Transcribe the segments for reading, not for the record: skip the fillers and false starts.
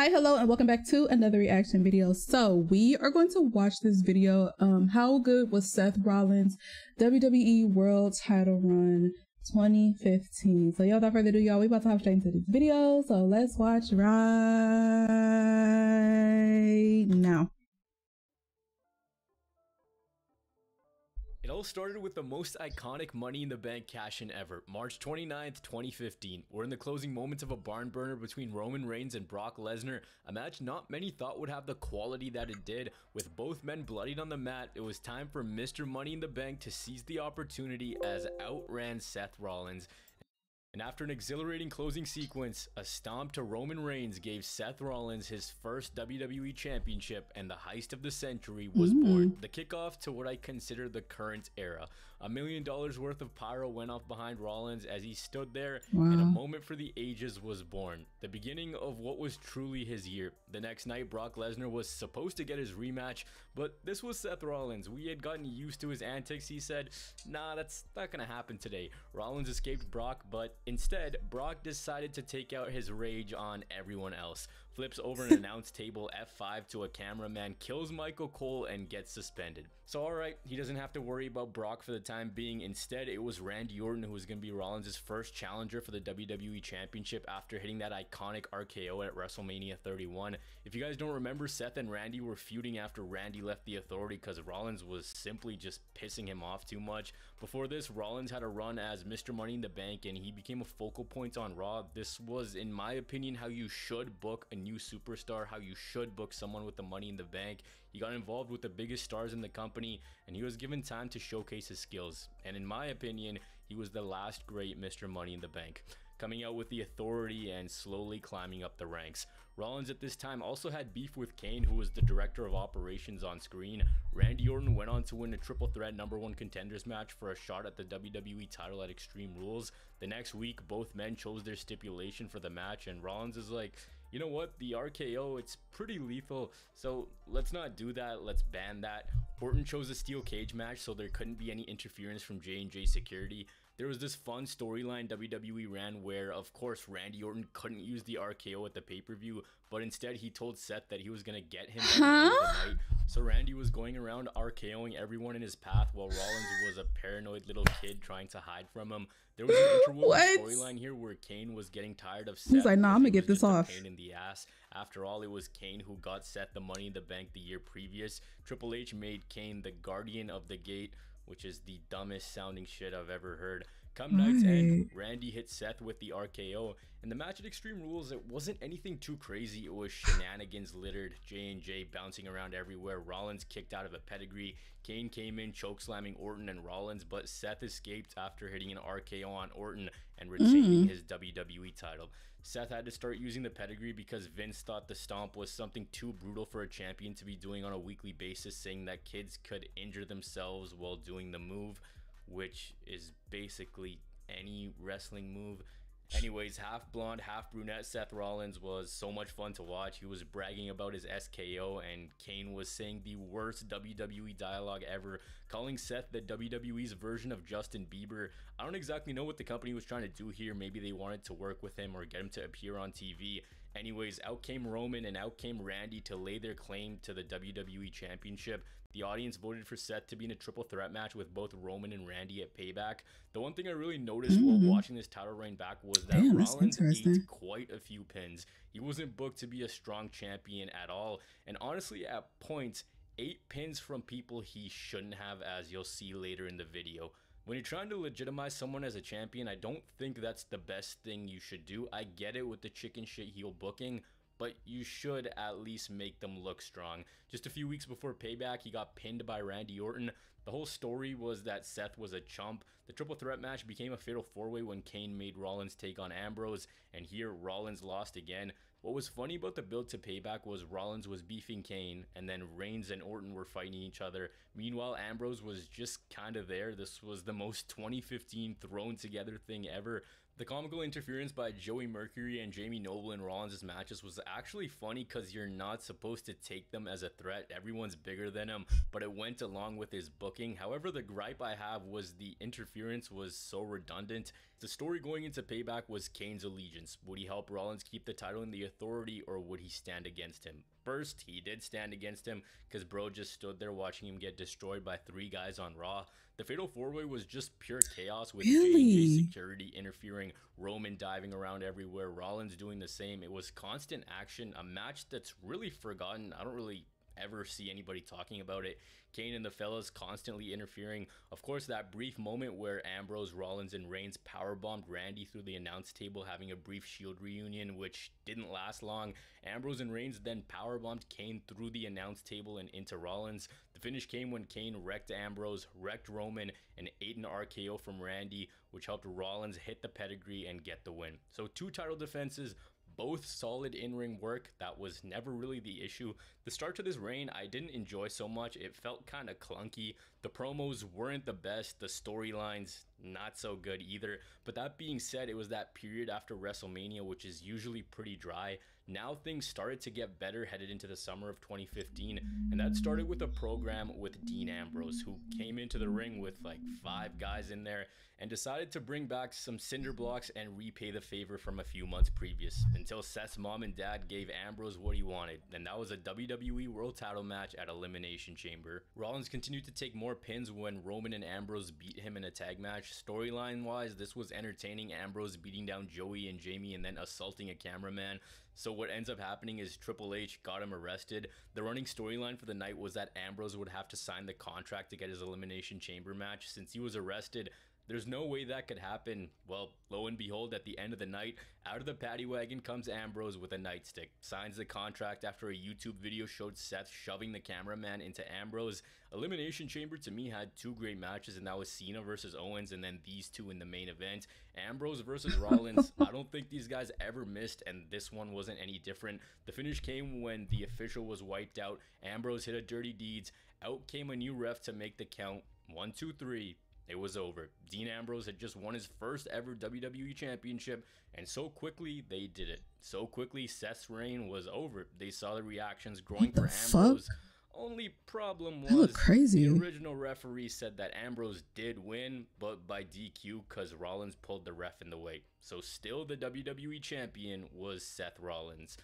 Hi, hello, and welcome back to another reaction video. So we are going to watch this video. How good was Seth Rollins' WWE World Title Run 2015? So without further ado, y'all, we about to hop straight into this video. So let's watch right now. It all started with the most iconic Money in the Bank cash-in ever, March 29th, 2015. We're in the closing moments of a barn burner between Roman Reigns and Brock Lesnar, a match not many thought would have the quality that it did. With both men bloodied on the mat, it was time for Mr. Money in the Bank to seize the opportunity as outran Seth Rollins. And after an exhilarating closing sequence, a stomp to Roman Reigns gave Seth Rollins his first WWE Championship, and the heist of the century was born. The kickoff to what I consider the current era. $1 million worth of pyro went off behind Rollins as he stood there, and a moment for the ages was born. The beginning of what was truly his year. The next night, Brock Lesnar was supposed to get his rematch, but this was Seth Rollins. We had gotten used to his antics. He said, nah, that's not gonna happen today. Rollins escaped Brock, but instead, Brock decided to take out his rage on everyone else. Flips over an announce table F5 to a cameraman, kills Michael Cole, and gets suspended. So alright, he doesn't have to worry about Brock for the time being. Instead, it was Randy Orton who was going to be Rollins' first challenger for the WWE Championship after hitting that iconic RKO at WrestleMania 31. If you guys don't remember, Seth and Randy were feuding after Randy left the Authority because Rollins was simply just pissing him off too much. Before this, Rollins had a run as Mr. Money in the Bank, and he became a focal point on Raw. This was, in my opinion, how you should book a new superstar, how you should book someone with the Money in the Bank. He got involved with the biggest stars in the company, and he was given time to showcase his skills. And in my opinion, he was the last great Mr. Money in the Bank, coming out with the Authority and slowly climbing up the ranks. Rollins at this time also had beef with Kane, who was the director of operations on screen. Randy Orton went on to win a triple threat #1 contenders match for a shot at the WWE title at Extreme Rules. The next week, both men chose their stipulation for the match, and Rollins is like, you know what, the RKO, it's pretty lethal, so let's not do that, let's ban that. Orton chose a steel cage match, so there couldn't be any interference from J&J Security. There was this fun storyline WWE ran where, of course, Randy Orton couldn't use the RKO at the pay-per-view, but instead he told Seth that he was going to get him at the end of the night. So Randy was going around RKOing everyone in his path while Rollins was a paranoid little kid trying to hide from him. There was an interwoven storyline here where Kane was getting tired of Seth. He's like, nah, I'm going to get this off. Pain in the ass. After all, it was Kane who got Seth the Money in the Bank the year previous. Triple H made Kane the guardian of the gate, which is the dumbest sounding shit I've ever heard. Come night's end, Randy hit Seth with the RKO, and the match at Extreme Rules, it wasn't anything too crazy. It was shenanigans littered, J&J bouncing around everywhere, Rollins kicked out of a pedigree, Kane came in chokeslamming Orton and Rollins, but Seth escaped after hitting an RKO on Orton and retaining his WWE title. Seth had to start using the pedigree because Vince thought the stomp was something too brutal for a champion to be doing on a weekly basis, saying that kids could injure themselves while doing the move, which is basically any wrestling move. Anyways, half blonde, half brunette Seth Rollins was so much fun to watch. He was bragging about his SKO, and Kane was saying the worst WWE dialogue ever, calling Seth the WWE's version of Justin Bieber. I don't exactly know what the company was trying to do here. Maybe they wanted to work with him or get him to appear on TV. Anyways, out came Roman and out came Randy to lay their claim to the WWE Championship. The audience voted for Seth to be in a triple threat match with both Roman and Randy at Payback. The one thing I really noticed while watching this title reign back was that Rollins ate quite a few pins. He wasn't booked to be a strong champion at all, and honestly at points, 8 pins from people he shouldn't have, as you'll see later in the video. When you're trying to legitimize someone as a champion, I don't think that's the best thing you should do. I get it with the chicken shit heel booking, but you should at least make them look strong. Just a few weeks before Payback, he got pinned by Randy Orton. The whole story was that Seth was a chump. The triple threat match became a fatal four-way when Kane made Rollins take on Ambrose, and here Rollins lost again. What was funny about the build to Payback was Rollins was beefing Kane, and then Reigns and Orton were fighting each other. Meanwhile, Ambrose was just kind of there. This was the most 2015 thrown together thing ever. The comical interference by Joey Mercury and Jamie Noble in Rollins' matches was actually funny because you're not supposed to take them as a threat. Everyone's bigger than him, but it went along with his booking. However, the gripe I have was the interference was so redundant. The story going into Payback was Kane's allegiance. Would he help Rollins keep the title in the Authority, or would he stand against him? First, he did stand against him because bro just stood there watching him get destroyed by 3 guys on Raw. The Fatal 4-Way was just pure chaos with J&J security interfering, Roman diving around everywhere, Rollins doing the same. It was constant action, a match that's really forgotten. I don't really ever see anybody talking about it. Kane and the fellas constantly interfering. Of course, that brief moment where Ambrose, Rollins, and Reigns powerbombed Randy through the announce table, having a brief Shield reunion, which didn't last long. Ambrose and Reigns then powerbombed Kane through the announce table and into Rollins. The finish came when Kane wrecked Ambrose, wrecked Roman, and ate an RKO from Randy, which helped Rollins hit the pedigree and get the win. So 2 title defenses, both solid in-ring work. That was never really the issue. The start to this reign I didn't enjoy so much. It felt kind of clunky. The promos weren't the best. The storylines not so good either. But that being said, it was that period after WrestleMania, which is usually pretty dry. Now things started to get better headed into the summer of 2015, and that started with a program with Dean Ambrose, who came into the ring with like 5 guys in there and decided to bring back some cinder blocks and repay the favor from a few months previous, until Seth's mom and dad gave Ambrose what he wanted, and that was a WWE World Title match at Elimination Chamber. Rollins continued to take more pins when Roman and Ambrose beat him in a tag match. Storyline wise, this was entertaining, Ambrose beating down Joey and Jamie and then assaulting a cameraman. So what ends up happening is Triple H got him arrested. The running storyline for the night was that Ambrose would have to sign the contract to get his Elimination Chamber match. Since he was arrested, there's no way that could happen. Well, lo and behold, at the end of the night, out of the paddy wagon comes Ambrose with a nightstick, signs the contract after a YouTube video showed Seth shoving the cameraman into Ambrose. Elimination Chamber to me had 2 great matches, and that was Cena versus Owens, and then these 2 in the main event. Ambrose versus Rollins, I don't think these guys ever missed, and this one wasn't any different. The finish came when the official was wiped out. Ambrose hit a Dirty Deeds. Out came a new ref to make the count. 1, 2, 3. It was over. Dean Ambrose had just won his first ever WWE Championship, and so quickly they did it. So quickly Seth's reign was over. They saw the reactions growing for Ambrose. Only problem was the original referee said that Ambrose did win, but by DQ because Rollins pulled the ref in the way. So still the WWE Champion was Seth Rollins.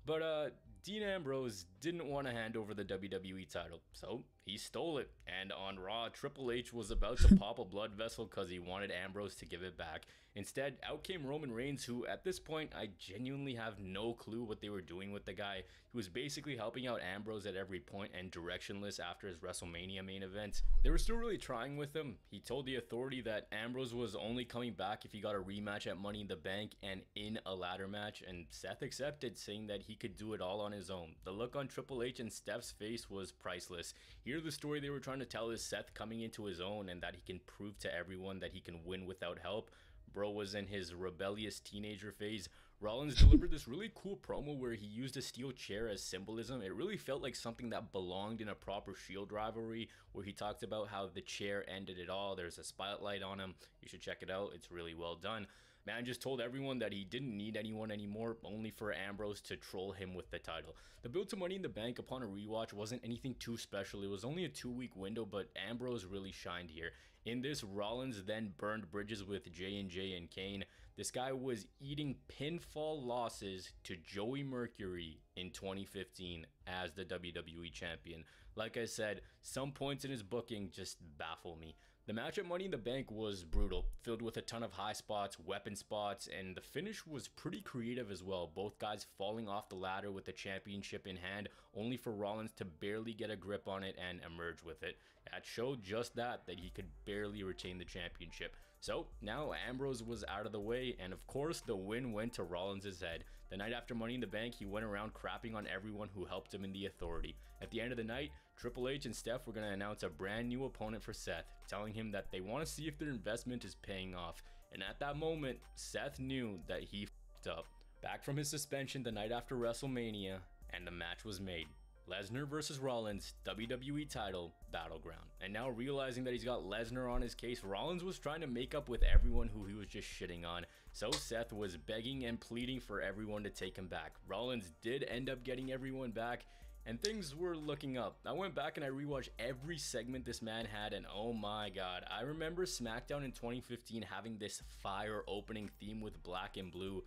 But Dean Ambrose didn't want to hand over the WWE title, so he stole it. And on Raw, Triple H was about to pop a blood vessel because he wanted Ambrose to give it back. Instead, out came Roman Reigns, who at this point, I genuinely have no clue what they were doing with the guy. He was basically helping out Ambrose at every point and directionless after his WrestleMania main event. They were still really trying with him. He told the Authority that Ambrose was only coming back if he got a rematch at Money in the Bank and in a ladder match, and Seth accepted, saying that he could do it all on his own. The look on Triple H and Steph's face was priceless. Here the story they were trying to tell is Seth coming into his own and that he can prove to everyone that he can win without help. Bro was in his rebellious teenager phase. Rollins delivered this really cool promo where he used a steel chair as symbolism. It really felt like something that belonged in a proper Shield rivalry, where he talked about how the chair ended it all. There's a spotlight on him. You should check it out. It's really well done. Man just told everyone that he didn't need anyone anymore, only for Ambrose to troll him with the title. The build to Money in the Bank upon a rewatch wasn't anything too special. It was only a 2-week window, but Ambrose really shined here. In this, Rollins then burned bridges with J&J and Kane. This guy was eating pinfall losses to Joey Mercury in 2015 as the WWE Champion. Like I said, some points in his booking just baffle me. The match at Money in the Bank was brutal, filled with a ton of high spots, weapon spots, and the finish was pretty creative as well. Both guys falling off the ladder with the championship in hand, only for Rollins to barely get a grip on it and emerge with it. That showed just that he could barely retain the championship. So now Ambrose was out of the way, and of course the win went to Rollins' head. The night after Money in the Bank, he went around crapping on everyone who helped him in the Authority. At the end of the night, Triple H and Steph were going to announce a brand new opponent for Seth, telling him that they want to see if their investment is paying off. And at that moment, Seth knew that he f***ed up. Back from his suspension the night after WrestleMania, and the match was made. Lesnar versus Rollins, WWE title, Battleground. And now realizing that he's got Lesnar on his case, Rollins was trying to make up with everyone who he was just shitting on. So Seth was begging and pleading for everyone to take him back. Rollins did end up getting everyone back, and things were looking up. I went back and I rewatched every segment this man had, and oh my god, I remember SmackDown in 2015 having this fire opening theme with black and blue,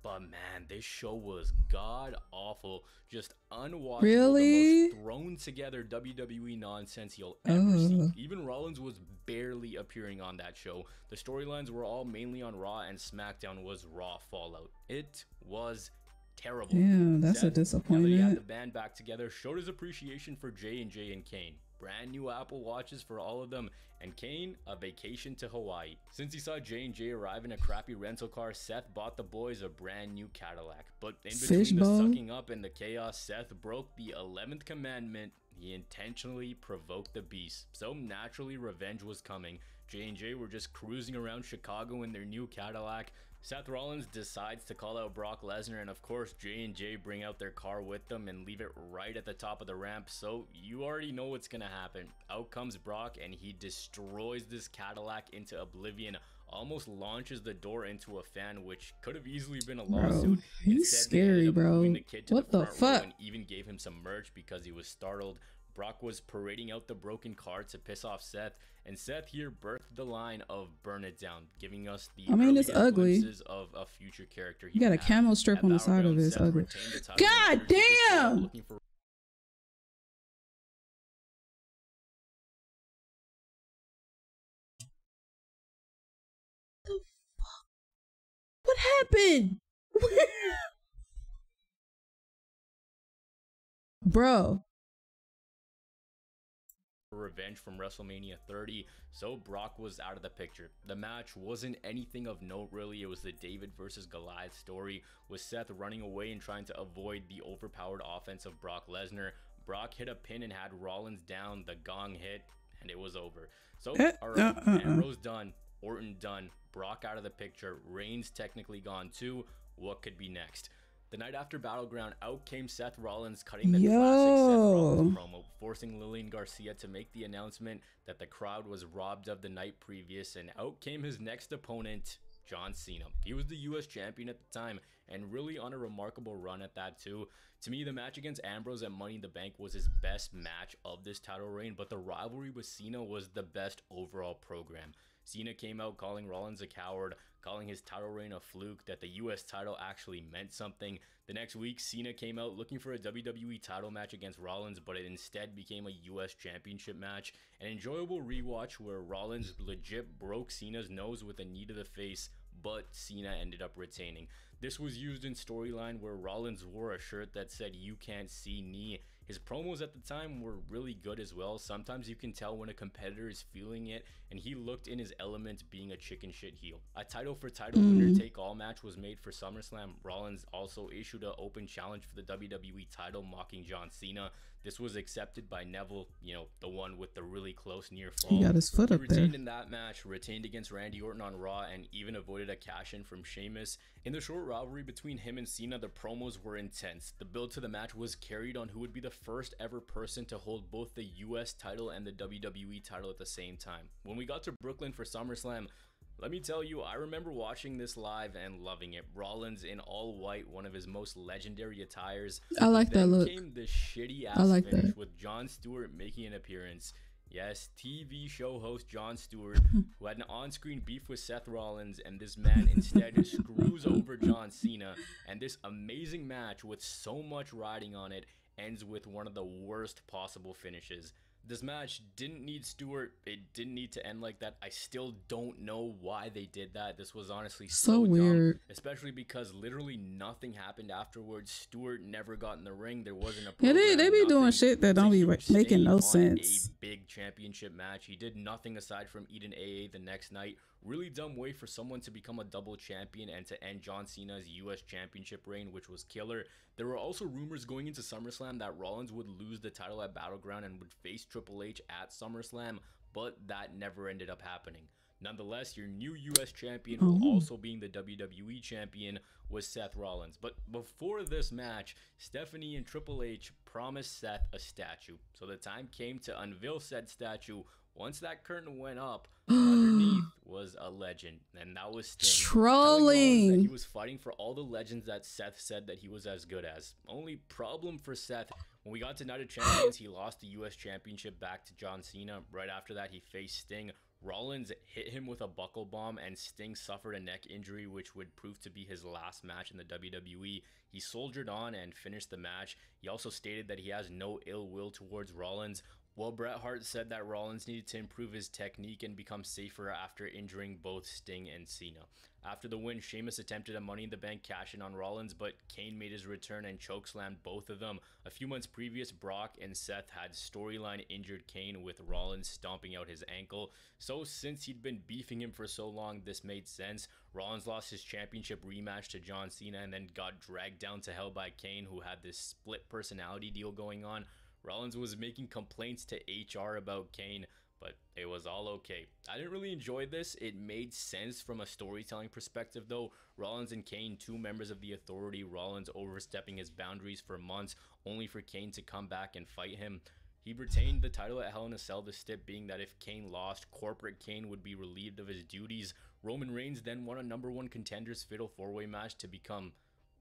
but man, this show was god awful, just unwatchable. Really? The most thrown together WWE nonsense you'll ever see. Even Rollins was barely appearing on that show. The storylines were all mainly on Raw, and SmackDown was Raw Fallout. It was terrible. Yeah, that's Seth, a disappointment. now that he had the band back together, showed his appreciation for J&J and Kane. Brand new Apple Watches for all of them, and Kane a vacation to Hawaii. Since he saw J&J arrive in a crappy rental car, Seth bought the boys a brand new Cadillac. But in between the sucking up and the chaos, Seth broke the 11th commandment. He intentionally provoked the beast. So naturally, revenge was coming. J&J were just cruising around Chicago in their new Cadillac. Seth Rollins decides to call out Brock Lesnar, and of course J&J bring out their car with them and leave it right at the top of the ramp, so you already know what's gonna happen. Out comes Brock and he destroys this Cadillac into oblivion, almost launches the door into a fan, which could have easily been a lawsuit. Bro, he's scary, bro. What the fuck? And even gave him some merch because he was startled. Brock was parading out the broken car to piss off Seth, and Seth here birthed the line of "burn it down," giving us the it's ugly. glimpses of a future character. You got a camo strip on the side of it. It's ugly. God damn! The fuck? What happened? Bro. Revenge from WrestleMania 30, so Brock was out of the picture. The match wasn't anything of note really. It was the David versus Goliath story, with Seth running away and trying to avoid the overpowered offense of Brock Lesnar. Brock hit a pin and had Rollins down, the gong hit, and it was over. So alright, Ambrose done, Orton done, Brock out of the picture, Reigns technically gone too. What could be next? The night after Battleground, out came Seth Rollins cutting the classic Seth Rollins promo, forcing Lillian Garcia to make the announcement that the crowd was robbed of the night previous, and out came his next opponent, John Cena. He was the US champion at the time, and really on a remarkable run at that too. To me, the match against Ambrose at Money in the Bank was his best match of this title reign, but the rivalry with Cena was the best overall program. Cena came out calling Rollins a coward, calling his title reign a fluke, that the US title actually meant something. The next week, Cena came out looking for a WWE title match against Rollins, but it instead became a US championship match. An enjoyable rewatch where Rollins legit broke Cena's nose with a knee to the face, but Cena ended up retaining. This was used in storyline where Rollins wore a shirt that said "You can't see knee." His promos at the time were really good as well. Sometimes you can tell when a competitor is feeling it, and he looked in his element being a chicken shit heel. A title for title winner take all match was made for SummerSlam. Rollins also issued an open challenge for the WWE title, mocking John Cena. This was accepted by Neville, you know, the one with the really close near fall. He got his foot up there. Retained in that match, retained against Randy Orton on Raw, and even avoided a cash-in from Sheamus. In the short rivalry between him and Cena, the promos were intense. The build to the match was carried on who would be the first ever person to hold both the US title and the WWE title at the same time. When we got to Brooklyn for SummerSlam, let me tell you, I remember watching this live and loving it. Rollins in all white, one of his most legendary attires. I like that look. Then came the shitty ass finish with Jon Stewart making an appearance. Yes, TV show host Jon Stewart, who had an on-screen beef with Seth Rollins, and this man instead screws over John Cena. And this amazing match with so much riding on it ends with one of the worst possible finishes. This match didn't need Stewart. It didn't need to end like that. I still don't know why they did that. This was honestly so weird, dumb, especially because literally nothing happened afterwards. Stewart never got in the ring. There wasn't a program, they be doing shit that don't be making no sense. A big championship match. He did nothing aside from eat an AA the next night. Really dumb way for someone to become a double champion and to end John Cena's US championship reign, which was killer. There were also rumors going into SummerSlam that Rollins would lose the title at Battleground and would face Triple H at SummerSlam, but that never ended up happening. Nonetheless, your new US champion, while also being the WWE champion, was Seth Rollins. But before this match, Stephanie and Triple H promised Seth a statue. So the time came to unveil said statue Once that curtain went up, underneath was a legend, and that was Sting. Trolling. That he was fighting for all the legends that Seth said that he was as good as. Only problem for Seth, when we got to Night of Champions, he lost the US Championship back to John Cena. Right after that, he faced Sting. Rollins hit him with a buckle bomb, and Sting suffered a neck injury, which would prove to be his last match in the WWE. He soldiered on and finished the match. He also stated that he has no ill will towards Rollins. Well, Bret Hart said that Rollins needed to improve his technique and become safer after injuring both Sting and Cena. After the win, Sheamus attempted a Money in the Bank cash-in on Rollins, but Kane made his return and chokeslammed both of them. A few months previous, Brock and Seth had storyline injured Kane, with Rollins stomping out his ankle. So since he'd been beefing him for so long, this made sense. Rollins lost his championship rematch to John Cena and then got dragged down to hell by Kane, who had this split personality deal going on. Rollins was making complaints to HR about Kane, but it was all okay. I didn't really enjoy this. It made sense from a storytelling perspective though. Rollins and Kane, two members of the Authority, Rollins overstepping his boundaries for months, only for Kane to come back and fight him. He retained the title at Hell in a Cell, the stip being that if Kane lost, corporate Kane would be relieved of his duties. Roman Reigns then won a #1 Contenders Fatal 4-Way match to become,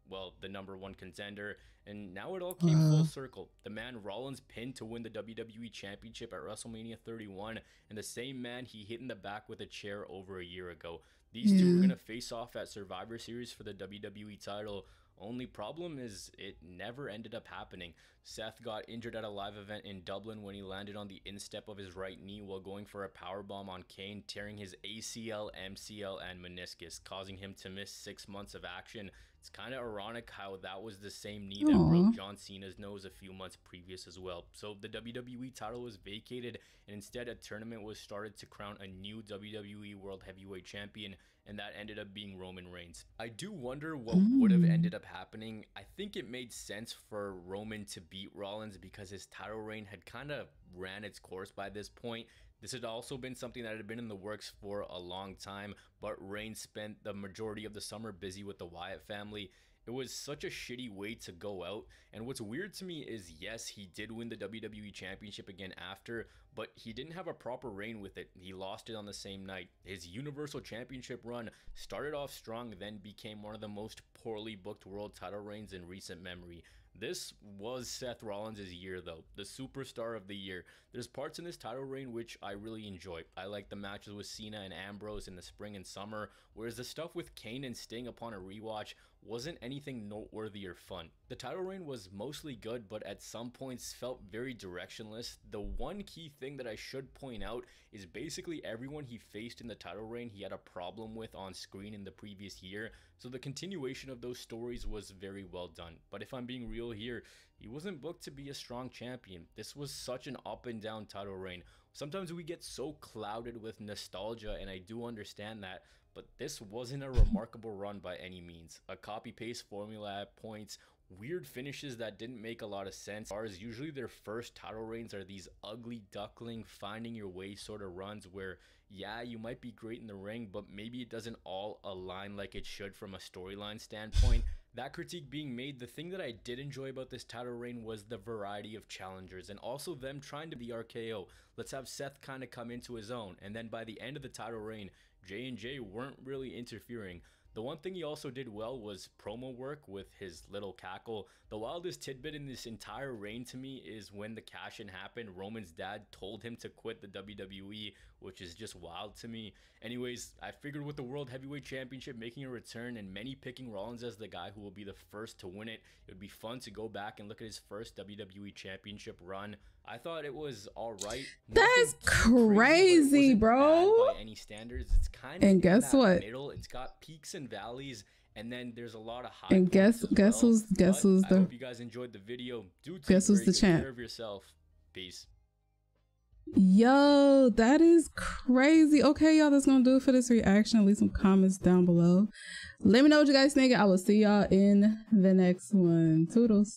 well, the #1 contender, and now it all came full circle. The man Rollins pinned to win the WWE Championship at WrestleMania 31, and the same man he hit in the back with a chair over a year ago. These two were going to face off at Survivor Series for the WWE title. Only problem is it never ended up happening. Seth got injured at a live event in Dublin when he landed on the instep of his right knee while going for a powerbomb on Kane, tearing his ACL, MCL, and meniscus, causing him to miss 6 months of action. It's kind of ironic how that was the same knee that broke John Cena's nose a few months previous as well. So the WWE title was vacated, and instead a tournament was started to crown a new WWE World Heavyweight Champion, and that ended up being Roman Reigns. I do wonder what would have ended up happening. I think it made sense for Roman to beat Rollins because his title reign had kind of ran its course by this point. This had also been something that had been in the works for a long time, but Reigns spent the majority of the summer busy with the Wyatt family. It was such a shitty way to go out, and what's weird to me is, yes, he did win the WWE Championship again after, but he didn't have a proper reign with it. He lost it on the same night. His Universal Championship run started off strong, then became one of the most poorly booked world title reigns in recent memory. This was Seth Rollins' year though, the superstar of the year. There's parts in this title reign which I really enjoy. I like the matches with Cena and Ambrose in the spring and summer, whereas the stuff with Kane and Sting upon a rewatch wasn't anything noteworthy or fun. The title reign was mostly good, but at some points felt very directionless. The one key thing that I should point out is basically everyone he faced in the title reign he had a problem with on screen in the previous year, so the continuation of those stories was very well done. But if I'm being real here, he wasn't booked to be a strong champion. This was such an up and down title reign. Sometimes we get so clouded with nostalgia, and I do understand that, but this wasn't a remarkable run by any means. A copy-paste formula at points, weird finishes that didn't make a lot of sense. Ours, usually their first title reigns are these ugly duckling, finding your way sort of runs where, yeah, you might be great in the ring, but maybe it doesn't all align like it should from a storyline standpoint. That critique being made, the thing that I did enjoy about this title reign was the variety of challengers, and also them trying to be RKO. Let's have Seth kind of come into his own, and then by the end of the title reign, J&J weren't really interfering. The one thing he also did well was promo work with his little cackle. The wildest tidbit in this entire reign to me is when the cash-in happened, Roman's dad told him to quit the WWE, which is just wild to me. Anyways, I figured with the World Heavyweight Championship making a return and many picking Rollins as the guy who will be the first to win it, it would be fun to go back and look at his first WWE Championship run. I thought it was alright. That's crazy, bro. By any standards, it's kind of and guess what? Middle. It's got peaks and valleys, and then there's a lot of high. And guess who's the? I hope you guys enjoyed the video. Guess who's the champ? Care of yourself. Peace. Yo, that is crazy. Okay, y'all, that's gonna do it for this reaction. Leave some comments down below. Let me know what you guys think. I will see y'all in the next one. Toodles.